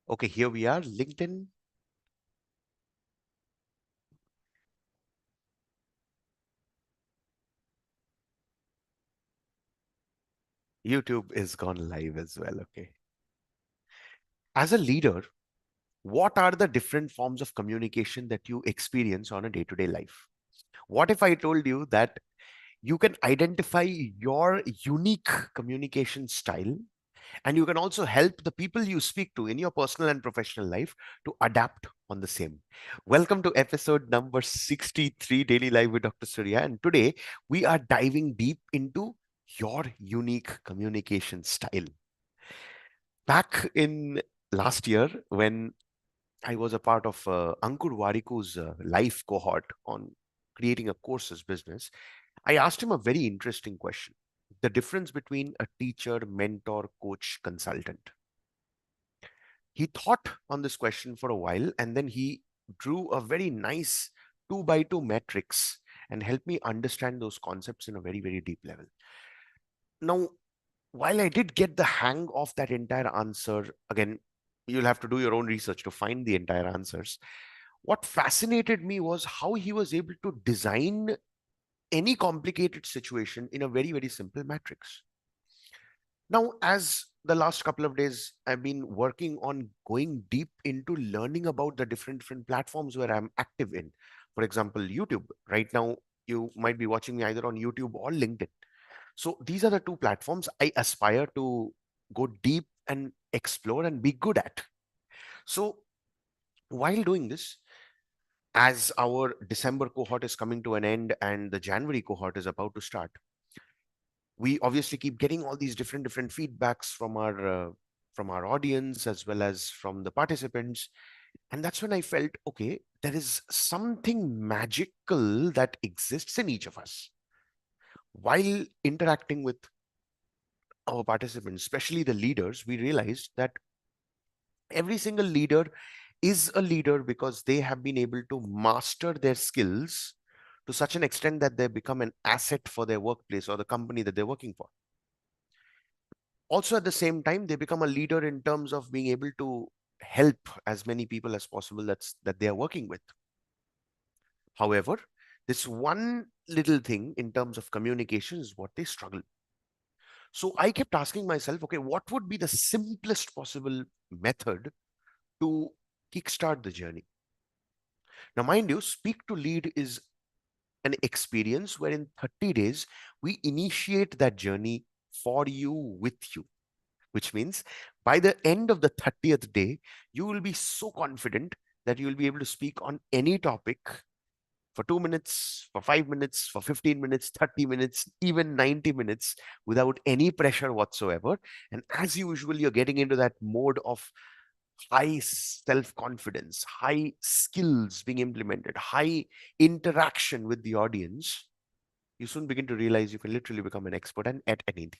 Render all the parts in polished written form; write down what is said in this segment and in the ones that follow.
Okay, here we are. LinkedIn. YouTube is gone live as well. Okay. As a leader, what are the different forms of communication that you experience on a day-to-day life? What if I told you that you can identify your unique communication style and you can also help the people you speak to in your personal and professional life to adapt on the same? Welcome to episode number 63 Daily Live with Dr. Surya. And today we are diving deep into your unique communication style. Back in last year, when I was a part of Ankur Wariku's life cohort on creating a courses business, I asked him a very interesting question: the difference between a teacher, mentor, coach, consultant. He thought on this question for a while and then he drew a very nice 2 by 2 matrix and helped me understand those concepts in a very, very deep level. Now, while I did get the hang of that entire answer, again, you'll have to do your own research to find the entire answers. What fascinated me was how he was able to design any complicated situation in a very, very simple matrix. Now, as the last couple of days, I've been working on going deep into learning about the different platforms where I'm active in. For example, YouTube. Right now, you might be watching me either on YouTube or LinkedIn. So these are the two platforms I aspire to go deep and explore and be good at. So while doing this, as our December cohort is coming to an end and the January cohort is about to start, we obviously keep getting all these different feedbacks from our audience as well as from the participants. And that's when I felt, okay, there is something magical that exists in each of us. While interacting with our participants, especially the leaders, we realized that every single leader is a leader because they have been able to master their skills to such an extent that they become an asset for their workplace or the company that they're working for. Also, at the same time, they become a leader in terms of being able to help as many people as possible that they are working with. However, this one little thing in terms of communication is what they struggle. So I kept asking myself, okay, what would be the simplest possible method to kickstart the journey? Now, mind you, Speak to Lead is an experience where in 30 days, we initiate that journey for you, with you, which means by the end of the 30th day, you will be so confident that you will be able to speak on any topic for 2 minutes, for 5 minutes, for 15 minutes, 30 minutes, even 90 minutes without any pressure whatsoever. And as usual, you're getting into that mode of high self-confidence, high skills being implemented, high interaction with the audience. You soon begin to realize you can literally become an expert at anything.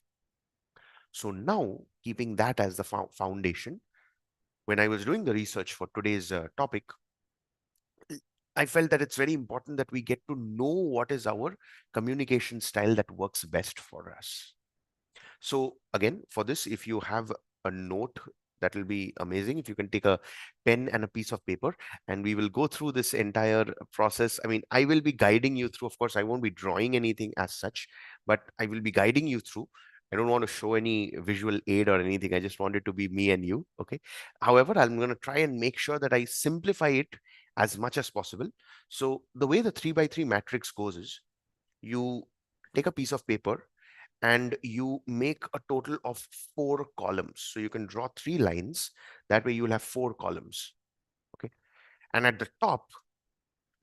So now, keeping that as the foundation, when I was doing the research for today's topic, I felt that it's very important that we get to know what is our communication style that works best for us. So again, for this, if you have a note, that will be amazing. If you can take a pen and a piece of paper, and we will go through this entire process. I mean, I will be guiding you through. Of course, I won't be drawing anything as such, but I will be guiding you through. I don't want to show any visual aid or anything. I just want it to be me and you. Okay. However, I'm going to try and make sure that I simplify it as much as possible. So the way the 3 by 3 matrix goes is you take a piece of paper and you make a total of 4 columns. So you can draw 3 lines. That way you will have 4 columns. Okay. And at the top,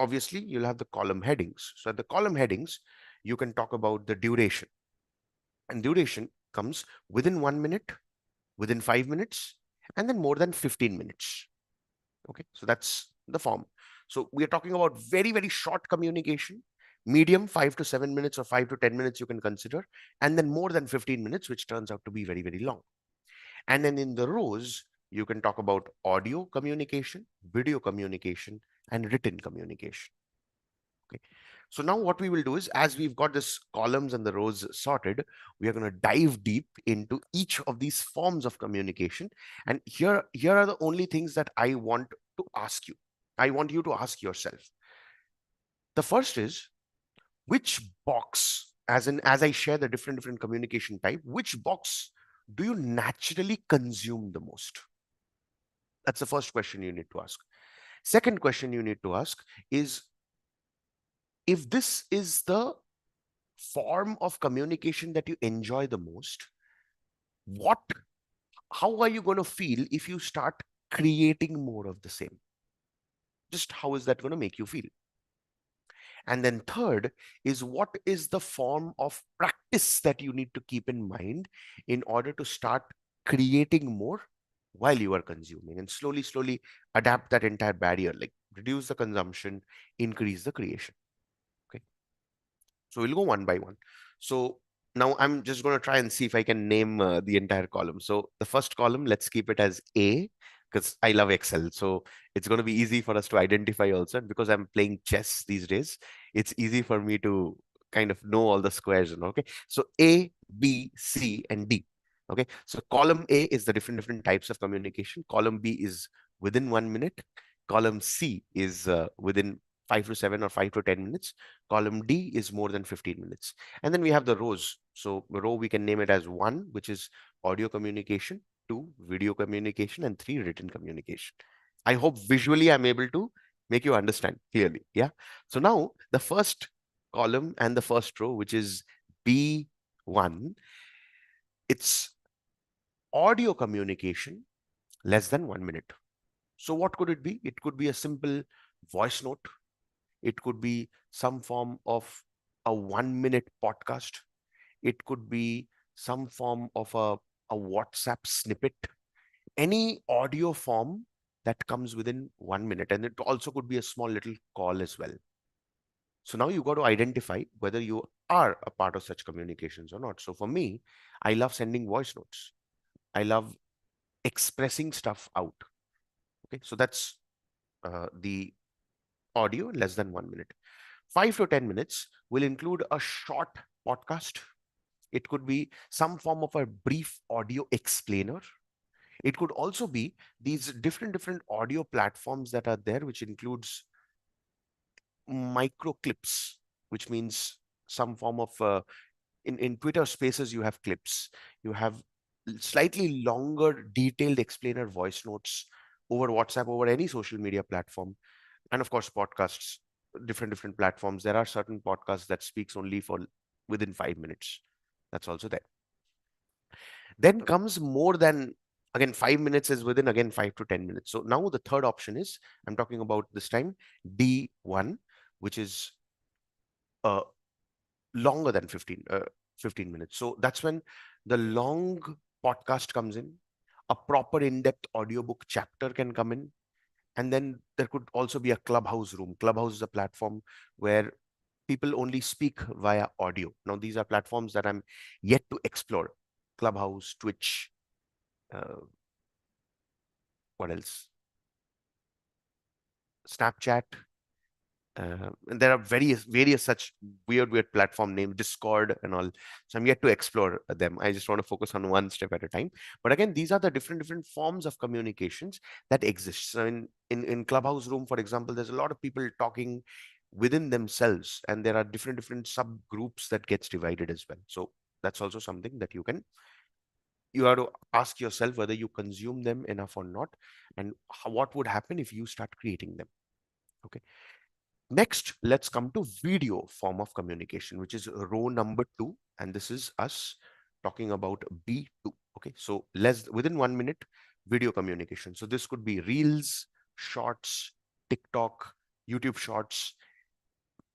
obviously, you'll have the column headings. So at the column headings, you can talk about the duration. And duration comes within 1 minute, within 5 minutes, and then more than 15 minutes. Okay. So that's the form. So we are talking about very, very short communication, medium 5 to 7 minutes or 5 to 10 minutes you can consider, and then more than 15 minutes, which turns out to be very, very long. And then in the rows, you can talk about audio communication, video communication, and written communication. Okay. So now what we will do is, as we've got this columns and the rows sorted, we are going to dive deep into each of these forms of communication. And here are the only things that I want to ask you. I want you to ask yourself. The first is, which box, as I share the different communication type, which box do you naturally consume the most? That's the first question you need to ask. Second question you need to ask is, if this is the form of communication that you enjoy the most, what how are you going to feel if you start creating more of the same? Just how is that going to make you feel? And then third is, what is the form of practice that you need to keep in mind in order to start creating more while you are consuming, and slowly adapt that entire barrier, like reduce the consumption, increase the creation. Okay. So we'll go one by one. So now I'm just going to try and see if I can name the entire column. So the first column, let's keep it as A, because I love Excel. So it's going to be easy for us to identify also. And because I'm playing chess these days, it's easy for me to kind of know all the squares. Okay. So A, B, C, and D. Okay. So column A is the different types of communication. Column B is within 1 minute. Column C is within 5 to 7 or 5 to 10 minutes. Column D is more than 15 minutes. And then we have the rows. So row, we can name it as 1, which is audio communication, 2, video communication, and 3, written communication. I hope visually I'm able to make you understand clearly. Yeah. So now the first column and the first row, which is B1, it's audio communication less than 1 minute. So what could it be? It could be a simple voice note. It could be some form of a 1 minute podcast. It could be some form of a WhatsApp snippet, any audio form that comes within 1 minute. And it also could be a small little call as well. So now you got to identify whether you are a part of such communications or not. So for me, I love sending voice notes. I love expressing stuff out. Okay, so that's the audio less than 1 minute. 5 to 10 minutes will include a short podcast. It could be some form of a brief audio explainer. It could also be these different audio platforms that are there, which includes micro clips, which means some form of in Twitter Spaces, you have clips, you have slightly longer, detailed explainer voice notes over WhatsApp, over any social media platform, and of course podcasts, different platforms. There are certain podcasts that speaks only for within 5 minutes. That's also there. Then comes more than, again, 5 minutes is within, again, 5 to 10 minutes. So now the third option is, I'm talking about this time D1, which is uh, longer than 15 minutes. So that's when the long podcast comes in, a proper in-depth audiobook chapter can come in, and then there could also be a clubhouse room. Clubhouse is a platform where people only speak via audio. Now these are platforms that I'm yet to explore: Clubhouse, Twitch, uh, what else, Snapchat. And there are various such weird platform names, Discord and all. So I'm yet to explore them. I just want to focus on one step at a time. But again, these are the different forms of communications that exist. So in Clubhouse room, for example, there's a lot of people talking within themselves, and there are different subgroups that gets divided as well. So that's also something that you have to ask yourself whether you consume them enough or not, and what would happen if you start creating them. Okay. Next, let's come to video form of communication, which is row number 2. And this is us talking about B2. Okay, so less within 1 minute video communication. So this could be Reels, Shorts, TikTok, YouTube Shorts,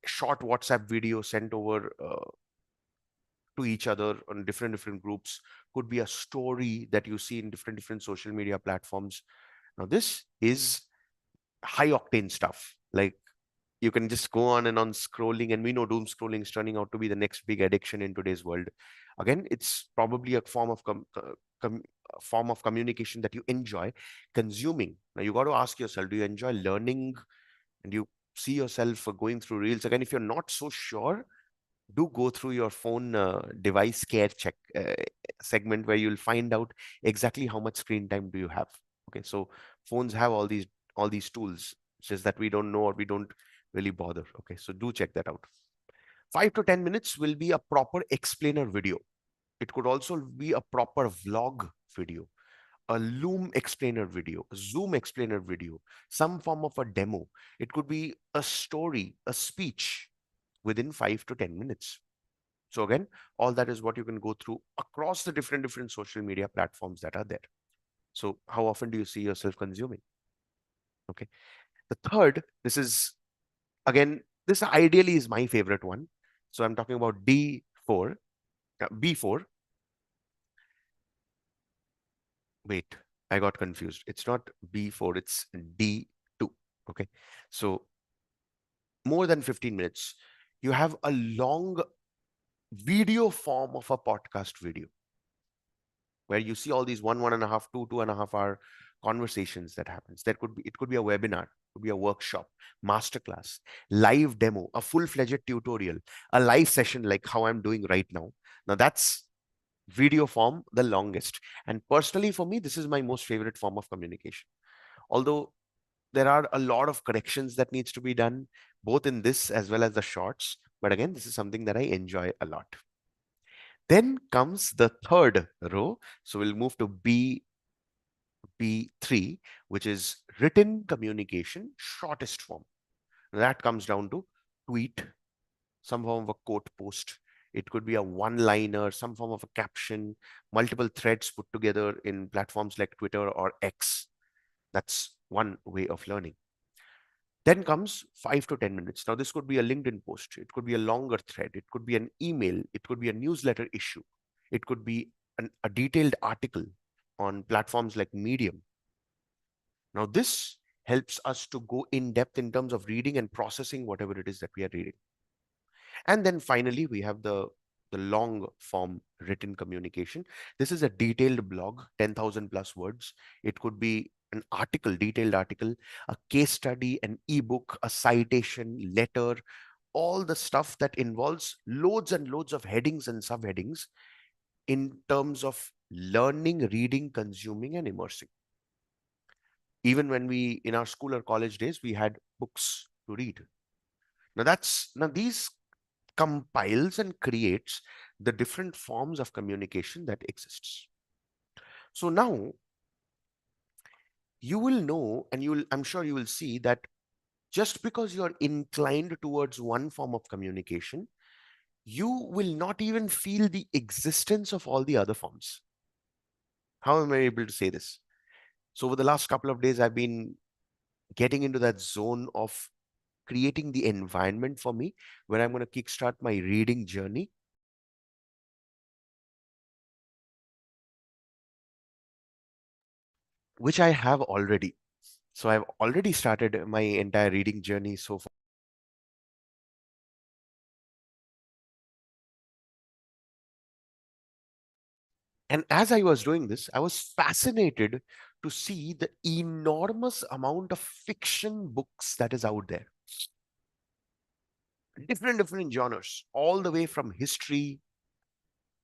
short WhatsApp video sent over to each other on different groups. Could be a story that you see in different social media platforms. Now, this is high octane stuff. Like, you can just go on and on scrolling, and we know doom scrolling is turning out to be the next big addiction in today's world. Again, it's probably a form of form of communication that you enjoy consuming. Now you got to ask yourself, do you enjoy learning, and you see yourself going through reels. Again, if you're not so sure, do go through your phone device care check segment, where you'll find out exactly how much screen time do you have. Okay, so phones have all these tools. It's just that we don't know, or we don't really bother. Okay, so do check that out. 5 to 10 minutes will be a proper explainer video. It could also be a proper vlog video, a Loom explainer video, a Zoom explainer video, some form of a demo. It could be a story, a speech within 5 to 10 minutes. So again, all that is what you can go through across the different social media platforms that are there. So how often do you see yourself consuming? Okay. The third, this is again, this ideally is my favorite one. So I'm talking about D4, B4. Wait, I got confused. It's not B4, it's D2. Okay. So more than 15 minutes, you have a long video form of a podcast video where you see all these 1.5, 2.5 hour conversations that happens. That could be, it could be a webinar, it could be a workshop, masterclass, live demo, a full-fledged tutorial, a live session like how I'm doing right now. Now that's video form, the longest. And personally, for me, this is my most favorite form of communication. Although there are a lot of corrections that needs to be done, both in this as well as the shorts. But again, this is something that I enjoy a lot. Then comes the third row. So we'll move to B3, which is written communication, shortest form. That comes down to tweet, some form of a quote post. It could be a one-liner, some form of a caption, multiple threads put together in platforms like Twitter or X. That's one way of learning. Then comes 5 to 10 minutes. Now, this could be a LinkedIn post. It could be a longer thread. It could be an email. It could be a newsletter issue. It could be a detailed article on platforms like Medium. Now, this helps us to go in depth in terms of reading and processing whatever it is that we are reading. And then finally, we have the long form written communication. This is a detailed blog, 10,000 plus words. It could be an article, detailed article, a case study, an ebook, a citation, letter, all the stuff that involves loads and loads of headings and subheadings in terms of learning, reading, consuming, and immersing. Even when we, in our school or college days, we had books to read. Now these compiles and creates the different forms of communication that exists. So now you will know, and I'm sure you will see that just because you're inclined towards one form of communication, you will not even feel the existence of all the other forms. How am I able to say this? So over the last couple of days, I've been getting into that zone of creating the environment for me where I'm going to kickstart my reading journey, which I have already. So I've already started my entire reading journey so far. And as I was doing this, I was fascinated to see the enormous amount of fiction books that is out there. Different genres, all the way from history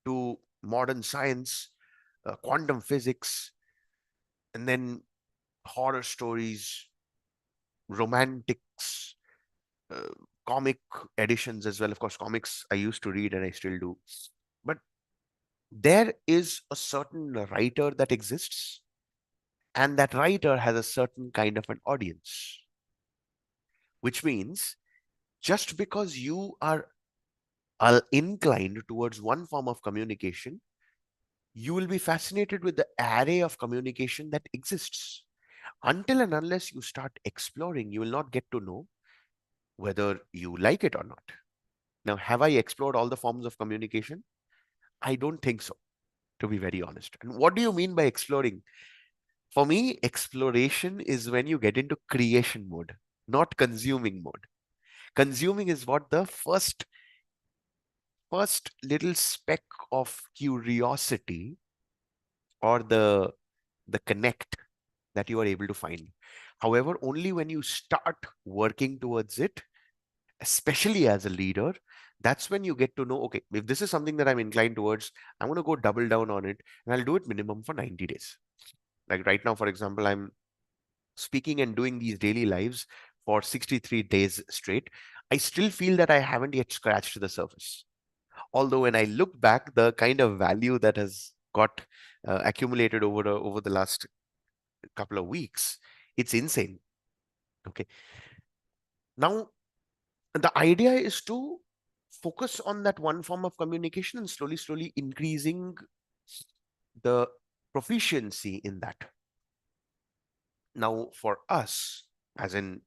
to modern science, quantum physics, and then horror stories, romantics, uh, comic editions as well. Of course, comics I used to read and I still do. But there is a certain writer that exists, and that writer has a certain kind of an audience, which means just because you are inclined towards one form of communication, you will be fascinated with the array of communication that exists. Until and unless you start exploring, you will not get to know whether you like it or not. Now, have I explored all the forms of communication? I don't think so, to be very honest. And what do you mean by exploring? For me, exploration is when you get into creation mode, not consuming mode. Consuming is what the first little speck of curiosity or the connect. that you are able to find. However, only when you start working towards it, especially as a leader, that's when you get to know, okay, if this is something that I'm inclined towards, I'm going to go double down on it, and I'll do it minimum for 90 days. Like right now, for example, I'm speaking and doing these daily lives for 63 days straight. I still feel that I haven't yet scratched the surface. Although when I look back, the kind of value that has got accumulated over the last couple of weeks, it's insane. Okay. Now, the idea is to focus on that one form of communication and slowly increasing the proficiency in that. Now, for us, as in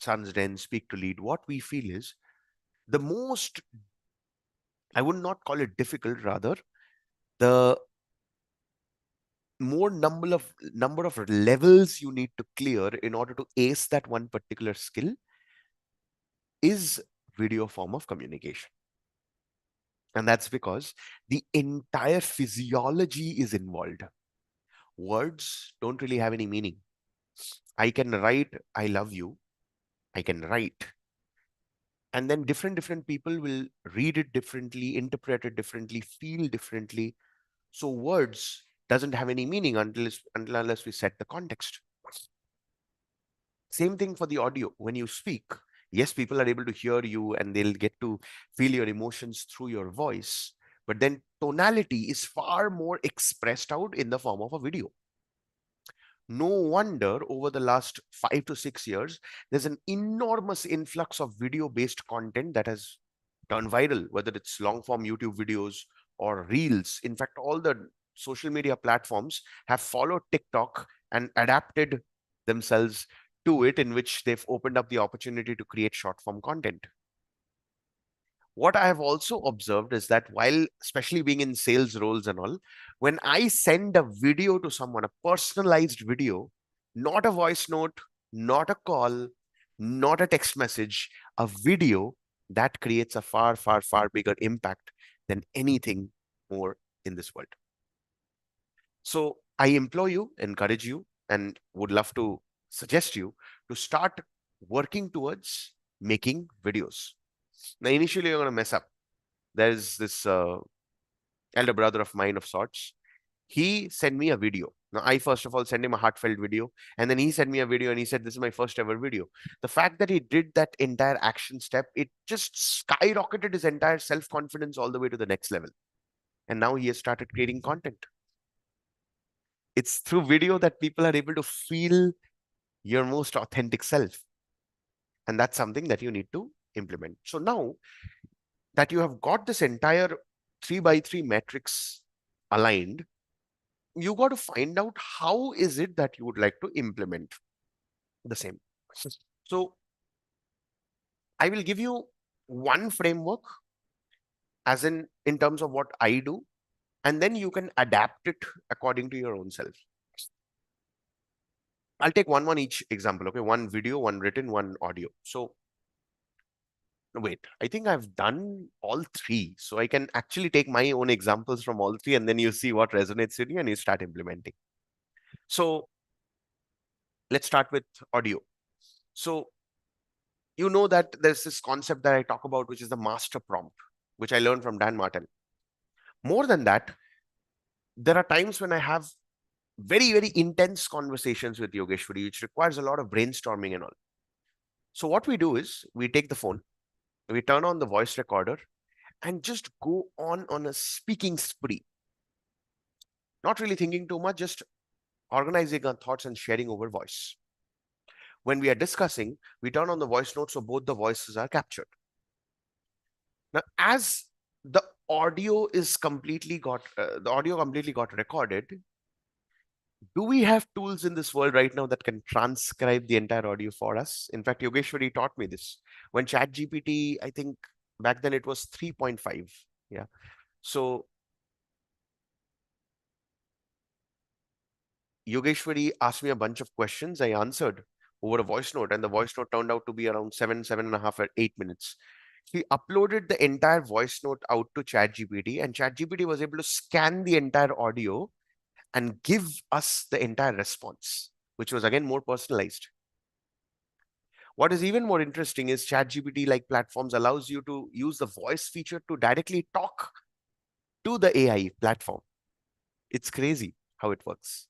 Sons Den Speak to Lead, what we feel is the most, I would not call it difficult, rather, the more number of levels you need to clear in order to ace that one particular skill is video form of communication. And that's because the entire physiology is involved. Words don't really have any meaning. I can write, I love you. I can write. And then different people will read it differently, interpret it differently, feel differently. So words doesn't have any meaning until unless we set the context. Same thing for the audio. When you speak, yes, people are able to hear you and they'll get to feel your emotions through your voice. But then tonality is far more expressed out in the form of a video. No wonder over the last 5 to 6 years, there's an enormous influx of video based content that has turned viral, whether it's long form YouTube videos or reels. In fact, all the social media platforms have followed TikTok and adapted themselves to it, in which they've opened up the opportunity to create short form content. What I have also observed is that while, especially being in sales roles and all, when I send a video to someone, a personalized video, not a voice note, not a call, not a text message, a video, that creates a far bigger impact than anything more in this world. So I implore you, encourage you, and would love to suggest you to start working towards making videos. Now, initially, you're going to mess up. There's this elder brother of mine of sorts. He sent me a video. Now, I first of all sent him a heartfelt video, and then he sent me a video and he said, "This is my first ever video." The fact that he did that entire action step, it just skyrocketed his entire self confidence all the way to the next level. And now he has started creating content. It's through video that people are able to feel your most authentic self. And that's something that you need to implement. So now that you have got this entire 3 by 3 matrix aligned, you got to find out how is it that you would like to implement the same. So I will give you one framework, as in terms of what I do, and then you can adapt it according to your own self. I'll take one each example. Okay, one video, one written, one audio. So wait, I think I've done all three. So I can actually take my own examples from all three, and then you see what resonates with you and you start implementing. So let's start with audio. So you know that there's this concept that I talk about, which is the master prompt, which I learned from Dan Martin. More than that, there are times when I have very intense conversations with Yogeshwari, which requires a lot of brainstorming and all. So what we do is we take the phone, we turn on the voice recorder, and just go on a speaking spree. Not really thinking too much, just organizing our thoughts and sharing over voice. When we are discussing, we turn on the voice note so both the voices are captured. Now, as the the audio completely got recorded, do we have tools in this world right now that can transcribe the entire audio for us? In fact, Yogeshwari taught me this. When ChatGPT, I think back then it was 3.5. Yeah. So Yogeshwari asked me a bunch of questions. I answered over a voice note, and the voice note turned out to be around 7.5 or 8 minutes. He uploaded the entire voice note out to ChatGPT, and ChatGPT was able to scan the entire audio and give us the entire response. which was again more personalized. What is even more interesting is ChatGPT like platforms allows you to use the voice feature to directly talk to the AI platform. It's crazy how it works.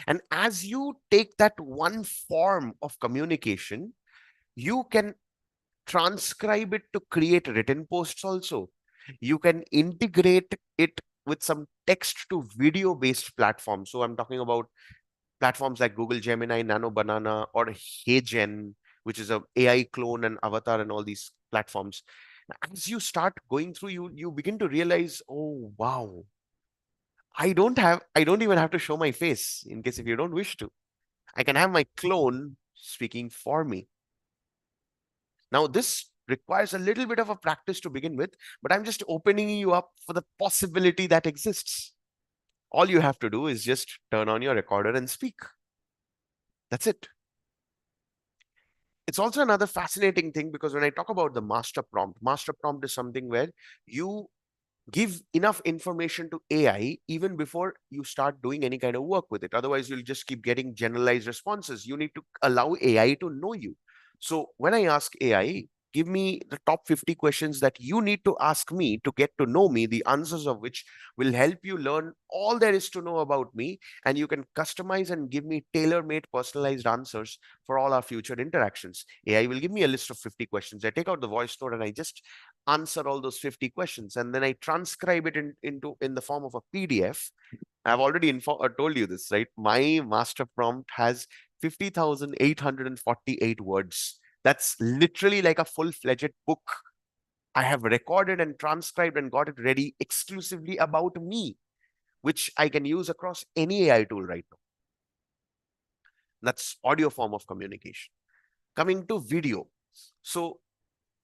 And as you take that one form of communication, you can transcribe it to create written posts also. You can integrate it with some text to video based platforms. So I'm talking about platforms like Google Gemini, Nano Banana, or HeyGen, which is a AI clone and avatar and all these platforms. As you start going through, you begin to realize, oh wow, I don't even have to show my face in case if you don't wish to. I can have my clone speaking for me. Now, this requires a little bit of a practice to begin with, but I'm just opening you up for the possibility that exists. All you have to do is just turn on your recorder and speak. That's it. It's also another fascinating thing because when I talk about the master prompt is something where you give enough information to AI even before you start doing any kind of work with it. Otherwise, you'll just keep getting generalized responses. You need to allow AI to know you. So when I ask AI, give me the top 50 questions that you need to ask me to get to know me, the answers of which will help you learn all there is to know about me. And you can customize and give me tailor made personalized answers for all our future interactions. AI will give me a list of 50 questions. I take out the voice note and I just answer all those 50 questions and then I transcribe it into in the form of a PDF. I've already told you this, right? My master prompt has 50,848 words. That's literally like a full-fledged book. I have recorded and transcribed and got it ready exclusively about me, which I can use across any AI tool right now. That's audio form of communication. Coming to video. So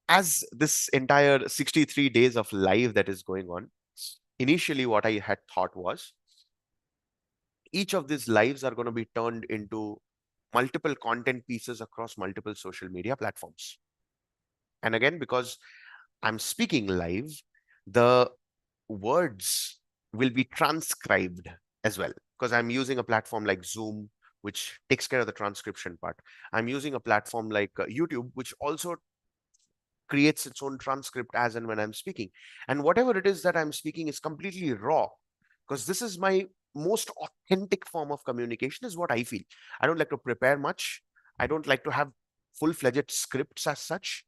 as this entire 63 days of live that is going on, initially what I had thought was each of these lives are going to be turned into multiple content pieces across multiple social media platforms. And again, because I'm speaking live, the words will be transcribed as well, because I'm using a platform like Zoom, which takes care of the transcription part. I'm using a platform like YouTube, which also creates its own transcript as and when I'm speaking. And whatever it is that I'm speaking is completely raw because this is my most authentic form of communication, is what I feel. I don't like to prepare much. I don't like to have full-fledged scripts as such.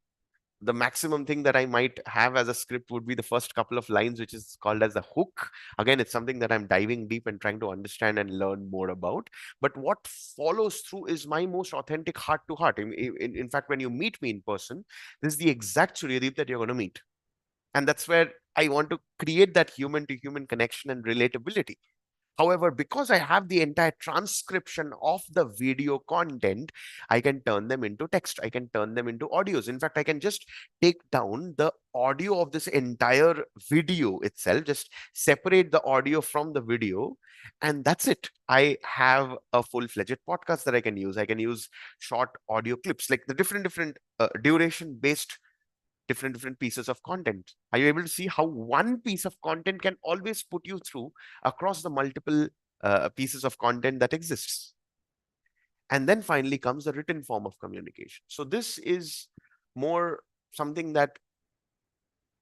The maximum thing that I might have as a script would be the first couple of lines, which is called as the hook. Again, it's something that I'm diving deep and trying to understand and learn more about. But what follows through is my most authentic heart to heart. In fact, when you meet me in person, this is the exact Suryadeep that you're going to meet. And that's where I want to create that human to human connection and relatability. However, because I have the entire transcription of the video content, I can turn them into text. I can turn them into audios. In fact, I can just take down the audio of this entire video itself, just separate the audio from the video, and that's it. I have a full-fledged podcast that I can use. I can use short audio clips, like the different duration-based different pieces of content. Are you able to see how one piece of content can always put you through across the multiple pieces of content that exists? And then finally comes the written form of communication. So this is more something that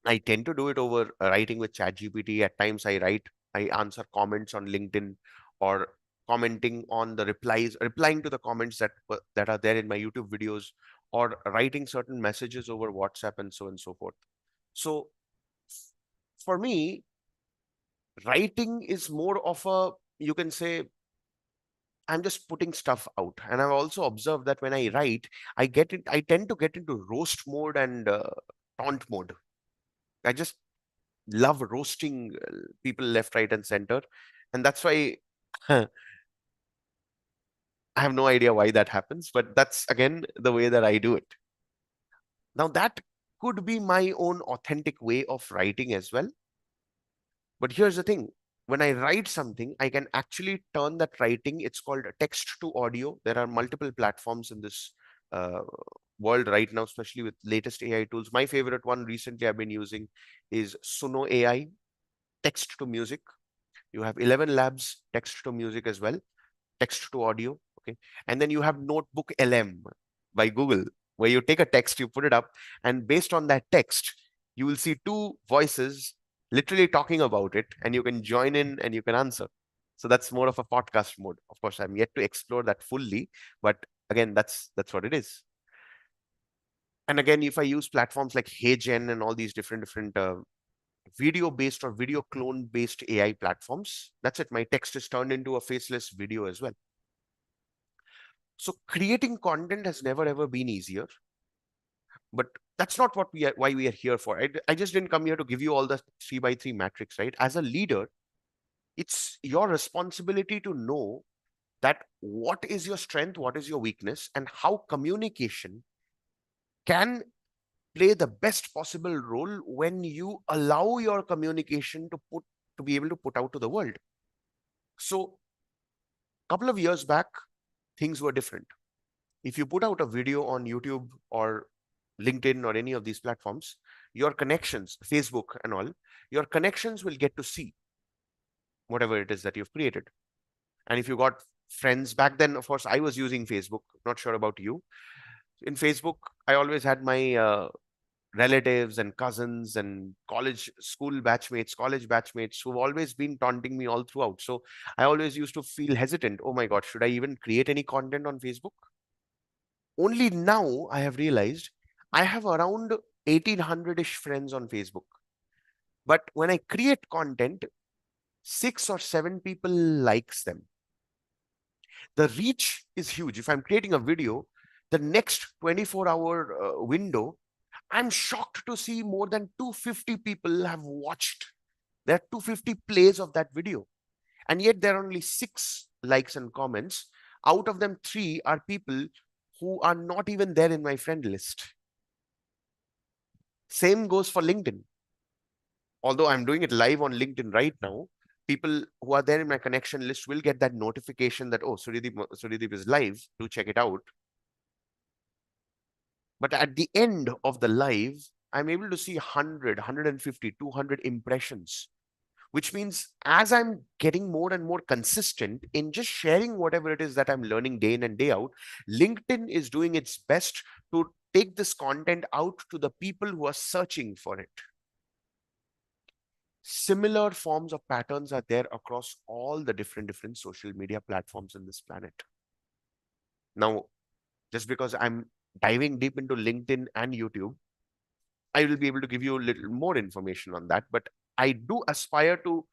I tend to do it over writing with ChatGPT. At times I write, I answer comments on LinkedIn or commenting on the replying to the comments that are there in my YouTube videos, or writing certain messages over WhatsApp and so on and so forth. So for me, writing is more of a, you can say, I'm just putting stuff out. And I've also observed that when I write, I tend to get into roast mode and taunt mode. I just love roasting people left, right, and center. And that's why I have no idea why that happens, but that's again the way that I do it. Now, that could be my own authentic way of writing as well. But here's the thing. When I write something, I can actually turn that writing, it's called text to audio. There are multiple platforms in this uh, world right now, especially with latest AI tools. My favorite one recently I've been using is Suno AI, text to music. You have 11 labs, text to music as well, text to audio. Okay. And then you have Notebook LM by Google, where you take a text, you put it up, and based on that text, you will see two voices literally talking about it, and you can join in and you can answer. So that's more of a podcast mode. Of course, I'm yet to explore that fully, but again, that's what it is. And again, if I use platforms like HeyGen and all these different video based or video clone based AI platforms, that's it. My text is turned into a faceless video as well. So creating content has never ever been easier, but that's not what we are, why we are here for. I just didn't come here to give you all the 3 by 3 matrix, right? As a leader, it's your responsibility to know that what is your strength, what is your weakness, and how communication can play the best possible role when you allow your communication to be able to put out to the world. So a couple of years back, things were different. If you put out a video on YouTube or LinkedIn or any of these platforms, your connections, Facebook and all, your connections will get to see whatever it is that you've created. And if you got friends back then, of course, I was using Facebook, not sure about you. In Facebook, I always had my relatives and cousins and college batchmates who've always been taunting me all throughout. So I always used to feel hesitant. Oh my God, should I even create any content on Facebook? Only now I have realized I have around 1800-ish friends on Facebook. But when I create content, 6 or 7 people likes them. The reach is huge. If I'm creating a video, the next 24-hour window, I'm shocked to see more than 250 people have watched. There are 250 plays of that video. And yet there are only 6 likes and comments. Out of them, 3 are people who are not even there in my friend list. Same goes for LinkedIn. Although I'm doing it live on LinkedIn right now, people who are there in my connection list will get that notification that, oh, Suryadeep is live, do check it out. But at the end of the live, I'm able to see 100, 150, 200 impressions, which means as I'm getting more and more consistent in just sharing whatever it is that I'm learning day in and day out, LinkedIn is doing its best to take this content out to the people who are searching for it. Similar forms of patterns are there across all the different social media platforms in this planet. Now, just because I'm diving deep into LinkedIn and YouTube, I will be able to give you a little more information on that. But I do aspire to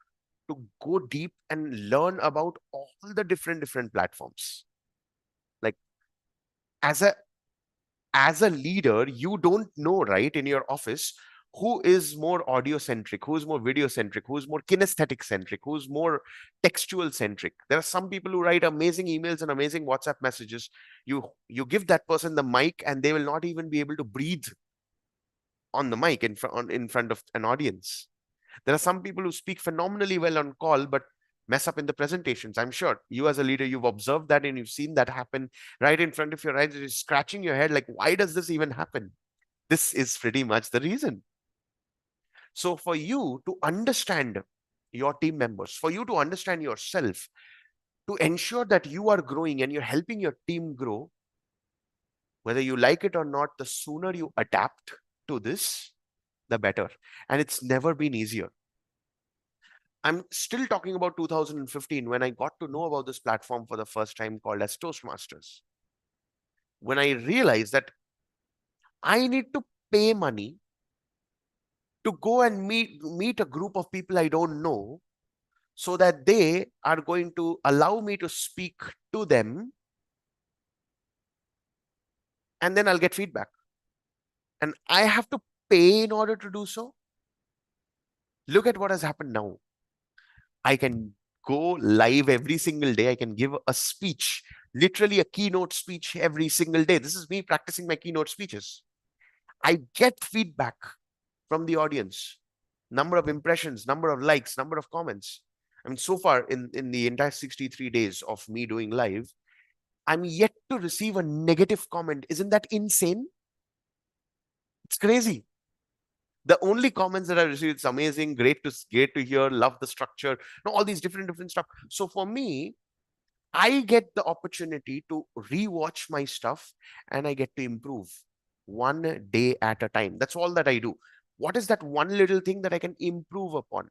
go deep and learn about all the different platforms. Like as a leader, you don't know, right, in your office, who is more audio centric, who's more video centric, who's more kinesthetic centric, who's more textual centric. There are some people who write amazing emails and amazing WhatsApp messages. You give that person the mic and they will not even be able to breathe on the mic in front of an audience. There are some people who speak phenomenally well on call, but mess up in the presentations. I'm sure you as a leader, you've observed that and you've seen that happen right in front of your eyes. You're scratching your head like, why does this even happen? This is pretty much the reason. So for you to understand your team members, for you to understand yourself, to ensure that you are growing and you're helping your team grow, whether you like it or not, the sooner you adapt to this, the better. And it's never been easier. I'm still talking about 2015 when I got to know about this platform for the first time called as Toastmasters. When I realized that I need to pay money to go and meet a group of people I don't know so that they are going to allow me to speak to them and then I'll get feedback. And I have to pay in order to do so. Look at what has happened now. I can go live every single day. I can give a speech, literally a keynote speech every single day. This is me practicing my keynote speeches. I get feedback from the audience, number of impressions, number of likes, number of comments. I mean, so far in the entire 63 days of me doing live, I'm yet to receive a negative comment. Isn't that insane? It's crazy. The only comments that I received, it's amazing, great to hear, love the structure, all these different stuff. So for me, I get the opportunity to rewatch my stuff and I get to improve one day at a time. That's all that I do. What is that one little thing that I can improve upon?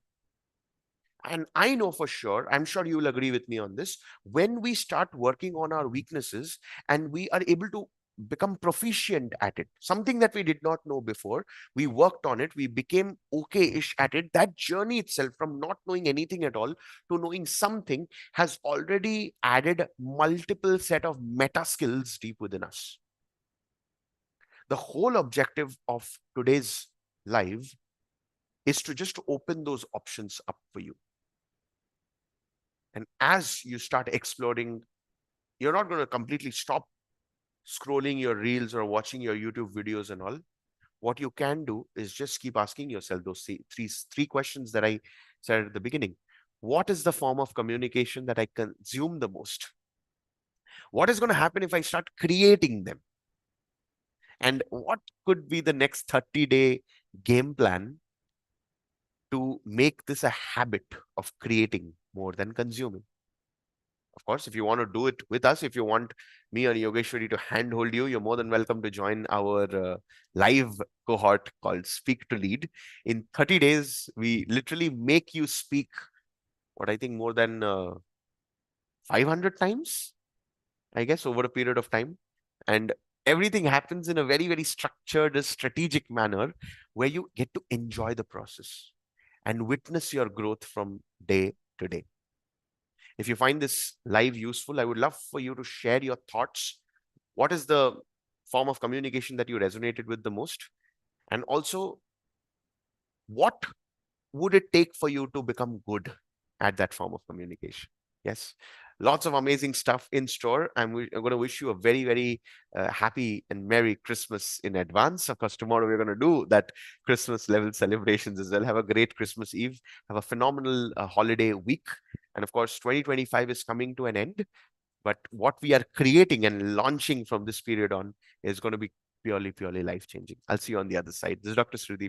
And I know for sure, I'm sure you will agree with me on this, when we start working on our weaknesses and we are able to become proficient at it, something that we did not know before, we worked on it, we became okay-ish at it. That journey itself, from not knowing anything at all to knowing something, has already added multiple set of meta skills deep within us. The whole objective of today's live is to just open those options up for you. And as you start exploring, you're not going to completely stop scrolling your reels or watching your YouTube videos and all. What you can do is just keep asking yourself those three questions that I said at the beginning. What is the form of communication that I consume the most? What is going to happen if I start creating them? And what could be the next 30-day game plan to make this a habit of creating more than consuming? Of course, if you want to do it with us, if you want me and Yogeshwari to handhold you, you're more than welcome to join our live cohort called Speak to Lead. In 30 days, we literally make you speak, what I think, more than 500 times, I guess, over a period of time. And everything happens in a very, very structured, strategic manner where you get to enjoy the process and witness your growth from day to day. If you find this live useful, I would love for you to share your thoughts. What is the form of communication that you resonated with the most? And also, what would it take for you to become good at that form of communication? Yes, lots of amazing stuff in store. I'm going to wish you a very, very happy and Merry Christmas in advance. Of course, tomorrow we're going to do that Christmas level celebrations as well. Have a great Christmas Eve. Have a phenomenal holiday week. And of course, 2025 is coming to an end. But what we are creating and launching from this period on is going to be purely, purely life changing. I'll see you on the other side. This is Dr. Srudeep.